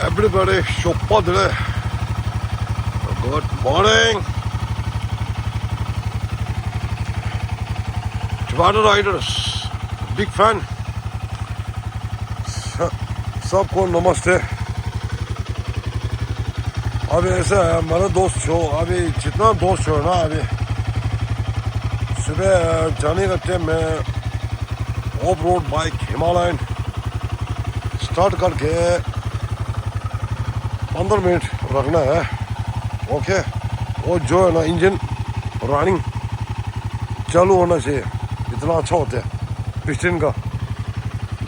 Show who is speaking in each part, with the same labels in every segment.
Speaker 1: Everybody, Shopadre. Good morning. Tomato Riders, big fan. सबको नमस्ते. अभी ऐसा है मेरा दोस्त छो अभी जितना दोस्त छो ना अभी सुबह जाने का टाइम में of road bike Himalayan start करके 15 मिनट रखना है. ओके, वो जो है ना इंजन रनिंग चालू होना चाहिए, इतना अच्छा होता है पिस्टन का.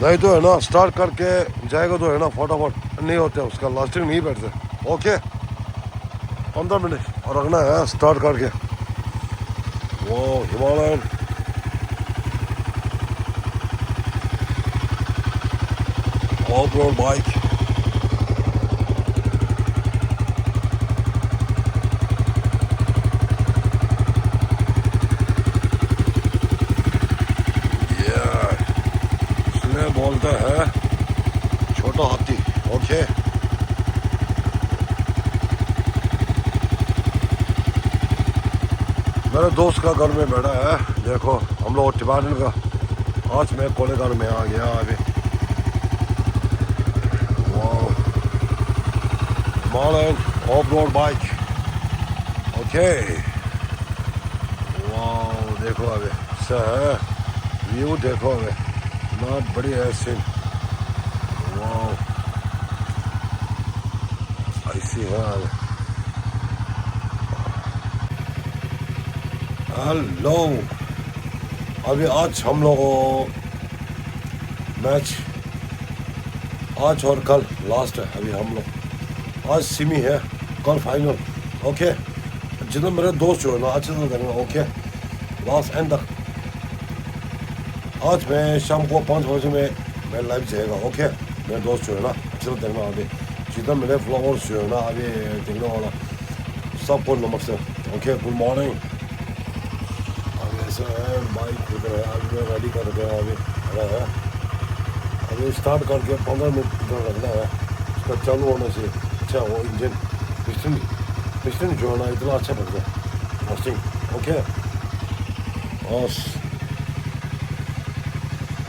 Speaker 1: नहीं तो है ना स्टार्ट करके जाएगा तो है ना फटाफट नहीं होता, उसका लास्टिंग नहीं बैठता. ओके, 15 मिनट रखना है स्टार्ट करके. वो हिमालयन ऑफ रोड बाइक. बोलता है छोटा हाथी. ओके, मेरे दोस्त का घर में बैठा है. देखो हम लोग टिबाटन का. आज मैं कोलेगार में आ गया अभी. Himalayan of road bike. Okay, वाह देखो अभी ऐसा है व्यू. देखो अभी ना बढ़िया है सीन. वाह ऐसी है. हेलो, अभी आज हम लोग मैच आज और कल लास्ट है. अभी हम लोग आज सेमी है, कल फाइनल. ओके, जितना मेरे दोस्त जो है ना अच्छे से करेंगे. ओके, लास्ट एंड तक. आज मैं शाम को 5 बजे में मैं लाइव जाएगा. ओके, मेरे दोस्त जो है ना अच्छे से देखना. अभी जितना मेरे फ्लावर्स जो है ना अभी देखने वाला सबको नमस्ते. Okay, good morning. अभी ऐसा है बाइक उधर है. अभी मैं रेडी कर गया अभी है. अभी स्टार्ट करके 15 मिनट इधर रखना है. उसका चालू होना चाहिए. अच्छा वो इंजन पिस्टन जो है ना इतना अच्छा बनता है लास्टिंग. ओके, और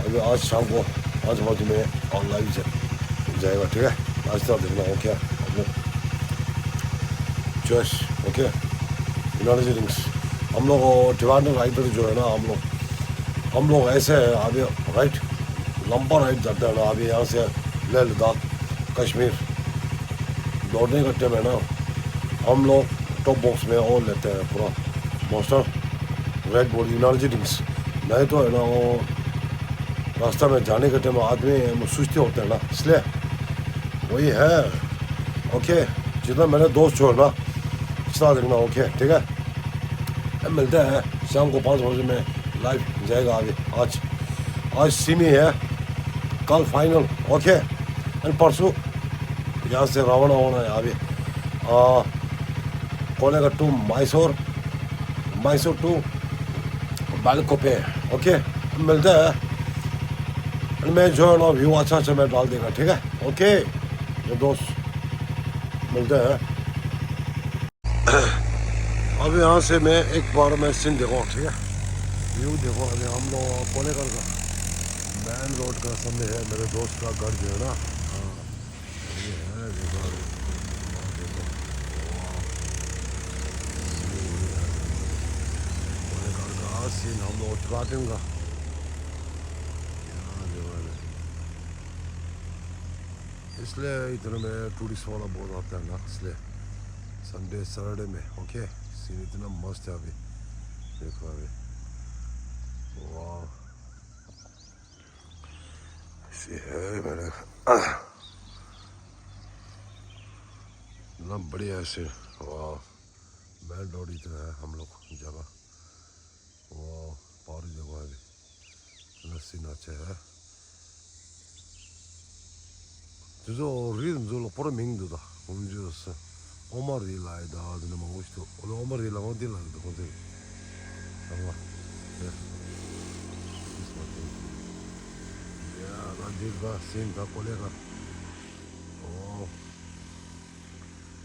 Speaker 1: अभी आज शाम को 5 बजे में और लाइव जाएगा. ठीक है, आज तक देखना. ओके, जश. Okay, United rings. हम लोग टिबाटन राइडर जो है ना हम लोग ऐसे है अभी राइट लंबा राइड जाता है ना. अभी यहाँ से लेह लद्दाख कश्मीर दौड़ने का टाइम है ना. हम लोग टॉप बॉक्स में और लेते हैं पूरा monster red bull United rings. नहीं तो है ना वो रास्ता में जाने के टाइम आदमी सुस्ती होते हैं ना, इसलिए वही है. ओके, जितना मेरे दोस्त जो है ना इतना देखना. ओके, ठीक है, मिलते हैं शाम को 5 बजे में लाइव जाएगा. अभी आज सेमी है, कल फाइनल. ओके, एंड परसों यहाँ से रवाना होना है. अभी कोलेगार टू मैसूर टू बालकोपे. ओके, मिलते हैं. मैं जो है ना व्यू अच्छा मैं डाल देगा. ठीक है, ओके ये दोस्त मिलते हैं. अब यहाँ से मैं एक बार मैं सीन देखो. ठीक है, व्यू देखो. अभी हम लोग कोलेगार का मेन रोड का सामने है मेरे दोस्त का घर जो है ना. हाँ ये है. देखो कोलेगार का सीन हम लोग टिबाटन का. इसलिए इधर में टूरिस्ट वाला बहुत आता है ना, इसलिए संडे सैटरडे में. ओके, सीन इतना मस्त है. अभी देखो अभी वाह ऐसे है मेरे ना बढ़िया ऐसे. वाह मेन रोड इतना है हम लोग जगह. वाह पारी जगह अभी सीन अच्छा है. जो रिदम जो लोग मिंगदुदा हम जो ओमर दिलाए दा दिन मंगुस्तो ओलो ओमर दिला वो दिला तो कोते sama ya ya la dirba sin da colega oh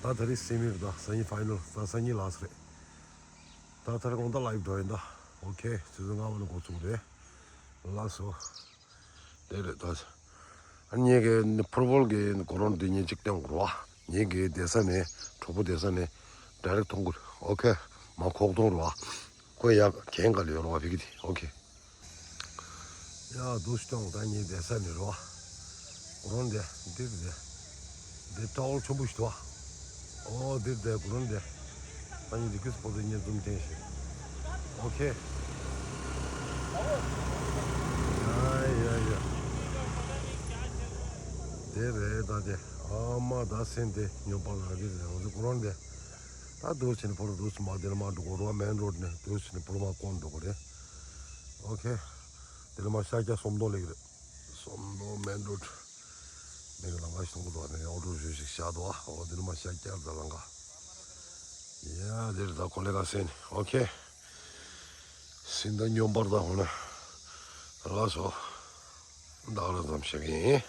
Speaker 1: 다들이 세미르다 세미 파이널 다 세미 라스레 다들 온다 라이브 도인다 오케이 주승하면 고추래 라서 내려 다 아니게 프로볼게 그런 데니 직당으로 와 얘기 대선에 초보 대선에 다이렉트 통고 오케이 막 공동으로 와 거야 개인 관리로 와 비기디 오케이 야 도시동 다니 대선으로 와 그런데 내 타올 전부시도 와 됐대 그런데 아니 이렇게 보더니 좀 되시 오케이 야야야 데레 다데 아마 다센데 녀발하게 되는 그런데 다 도시는 보러 도시 마들마 도로 메인 로드네 도시는 보러 막건도 그래 오케이 데르마 샤자 솜돌이 그래 솜도 메인 로드 내가 나가시는 것도 아니야 어두 주식 샤도와 어디는 막 샤자 달랑가 야 데르다 콜레가 센 오케이 신던 연발다 오늘 알아서 나가는 잠시기